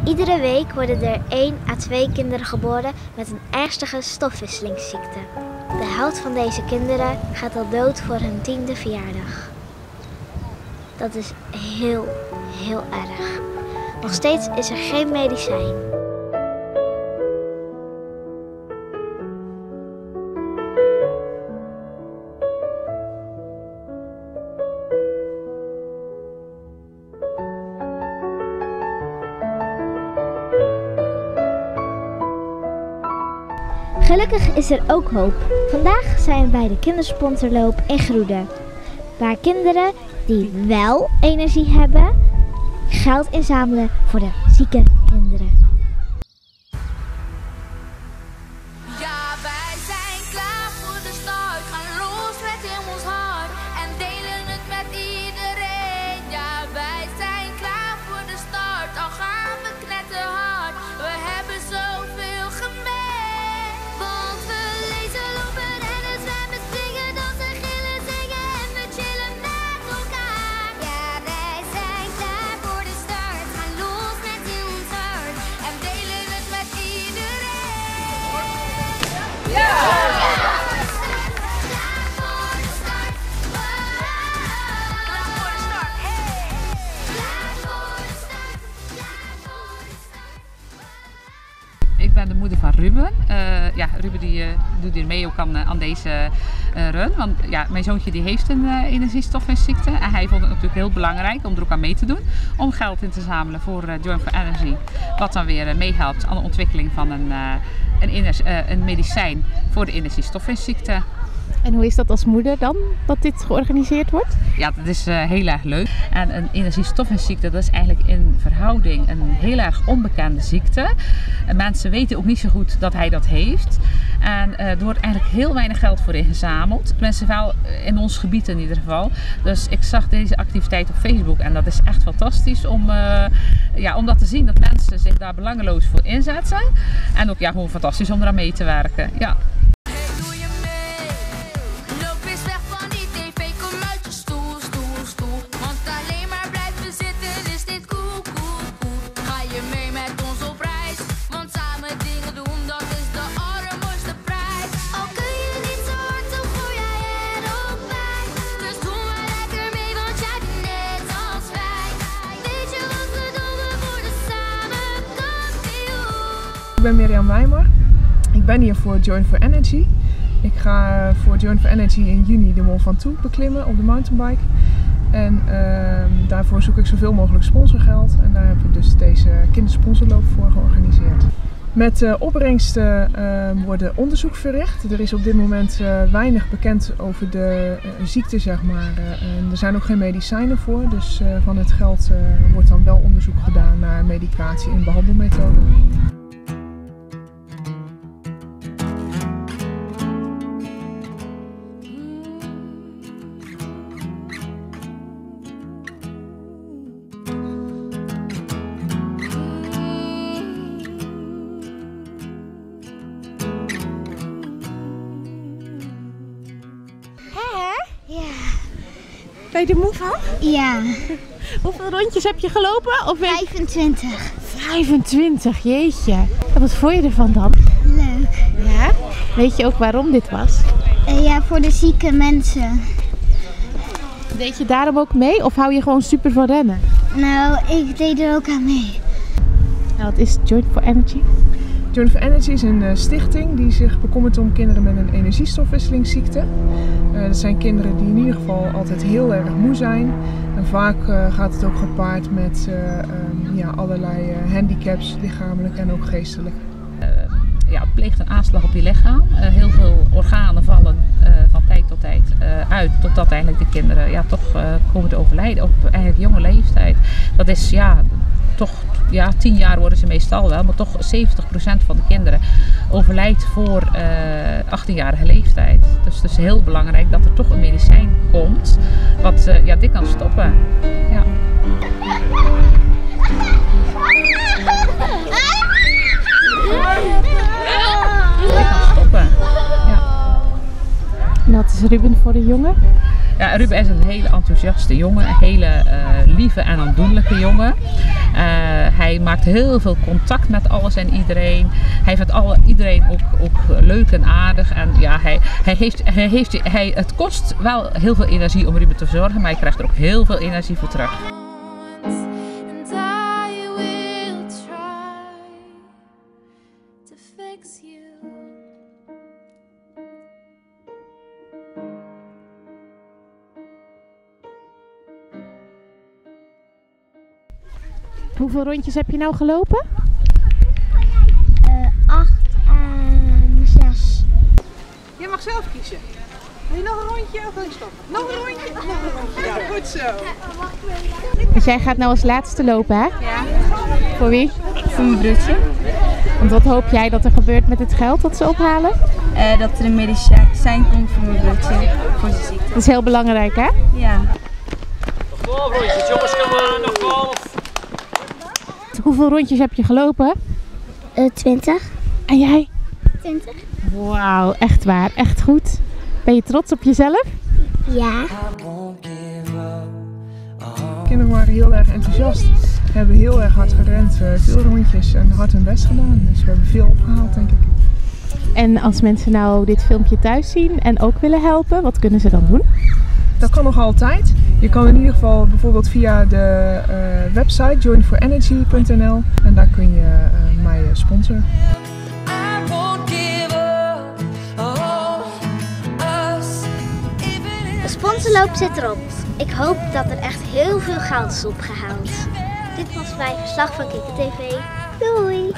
Iedere week worden er 1 à 2 kinderen geboren met een ernstige stofwisselingsziekte. De helft van deze kinderen gaat al dood voor hun 10e verjaardag. Dat is heel erg. Nog steeds is er geen medicijn. Gelukkig is er ook hoop. Vandaag zijn we bij de kindersponsorloop in Groede, waar kinderen die wel energie hebben, geld inzamelen voor de zieke kinderen. Ja, wij zijn klaar voor de start. Gaan los met in ons hart en delen het met iedereen. Ja, wij zijn klaar voor de start. Al gaan we knetterhard. We hebben zoveel gemeen. Want we lezen, lopen, rennen, zwemmen, springen, dansen, gillen, zingen en we chillen met elkaar. Ja, wij zijn klaar voor de start. Gaan los met in ons hart en delen het met iedereen. Ja! Ik ben de moeder van Ruben. Ruben die doet hier mee ook aan deze run. Want ja, mijn zoontje die heeft een energiestofwisselingsziekte. En hij vond het natuurlijk heel belangrijk om er ook aan mee te doen. Om geld in te zamelen voor Join for Energy. Wat dan weer meehelpt aan de ontwikkeling van een medicijn voor de energiestofwisselingsziekte. En hoe is dat als moeder dan, dat dit georganiseerd wordt? Ja, dat is heel erg leuk. En een energiestofwisselingsziekte, dat is eigenlijk in verhouding een heel erg onbekende ziekte. En mensen weten ook niet zo goed dat hij dat heeft. En er wordt eigenlijk heel weinig geld voor ingezameld. Mensen wel in ons gebied in ieder geval. Dus ik zag deze activiteit op Facebook en dat is echt fantastisch om dat te zien, dat mensen zich daar belangeloos voor inzetten. En ook gewoon fantastisch om eraan mee te werken. Ja. Ik ben Mirjam Wijmer. Ik ben hier voor Join for Energy. Ik ga voor Join for Energy in juni de Mont Ventoux beklimmen op de mountainbike. En daarvoor zoek ik zoveel mogelijk sponsorgeld. En daar heb ik dus deze kindersponsorloop voor georganiseerd. Met opbrengsten wordt onderzoek verricht. Er is op dit moment weinig bekend over de ziekte, zeg maar. Er zijn ook geen medicijnen voor. Dus van het geld wordt dan wel onderzoek gedaan naar medicatie en behandelmethoden. Ja. Ben je er moe van? Ja. Hoeveel rondjes heb je gelopen? Of 25. 25, jeetje. En wat vond je ervan dan? Leuk. Ja? Weet je ook waarom dit was? Ja, voor de zieke mensen. Deed je daarom ook mee of hou je gewoon super van rennen? Nou, ik deed er ook aan mee. Nou, wat is Join for Energy? Join for Energy is een stichting die zich bekommert om kinderen met een energiestofwisselingsziekte. Dat zijn kinderen die in ieder geval altijd heel erg moe zijn. En vaak gaat het ook gepaard met allerlei handicaps, lichamelijk en ook geestelijk. Het pleegt een aanslag op je lichaam. Heel veel organen vallen van tijd tot tijd uit, totdat eigenlijk de kinderen toch komen te overlijden op eigenlijk jonge leeftijd. Dat is toch 10 jaar worden ze meestal wel, maar toch 70% van de kinderen overlijdt voor 18-jarige leeftijd. Dus het is heel belangrijk dat er toch een medicijn komt wat dit kan stoppen. Ja. Dit kan stoppen. Ja. En wat is Ruben voor een jongen? Ja, Ruben is een hele enthousiaste jongen, een hele lieve en aandoenlijke jongen. Hij maakt heel veel contact met alles en iedereen. Hij vindt iedereen ook leuk en aardig. En ja, het kost wel heel veel energie om Ruben te verzorgen, maar hij krijgt er ook heel veel energie voor terug. And I will try to fix you. Hoeveel rondjes heb je nou gelopen? 8 en 6. Je mag zelf kiezen. Wil je nog een rondje of wil je stoppen? Nog een rondje? Nog een rondje. Ja, goed zo. Dus jij gaat nou als laatste lopen, hè? Ja, Voor wie? voor mijn broertje. Want wat hoop jij dat er gebeurt met het geld dat ze ophalen? Dat er een medicijn komt voor mijn broertje, voor zijn ziekte. Dat is heel belangrijk, hè? Ja. Nog 12 rondjes, jongens, kom maar, nog 12. Hoeveel rondjes heb je gelopen? 20. En jij? 20. Wauw, echt waar, echt goed. Ben je trots op jezelf? Ja. De kinderen waren heel erg enthousiast. Hebben heel erg hard gerend, veel rondjes en hard hun best gedaan. Dus we hebben veel opgehaald, denk ik. En als mensen nou dit filmpje thuis zien en ook willen helpen, wat kunnen ze dan doen? Dat kan nog altijd. Je kan in ieder geval bijvoorbeeld via de website joinforenergy.nl en daar kun je mij sponsoren. I won't give up on us, even De sponsorloop zit erop. Ik hoop dat er echt heel veel geld is opgehaald. Dit was mijn verslag van Kikker TV. Doei!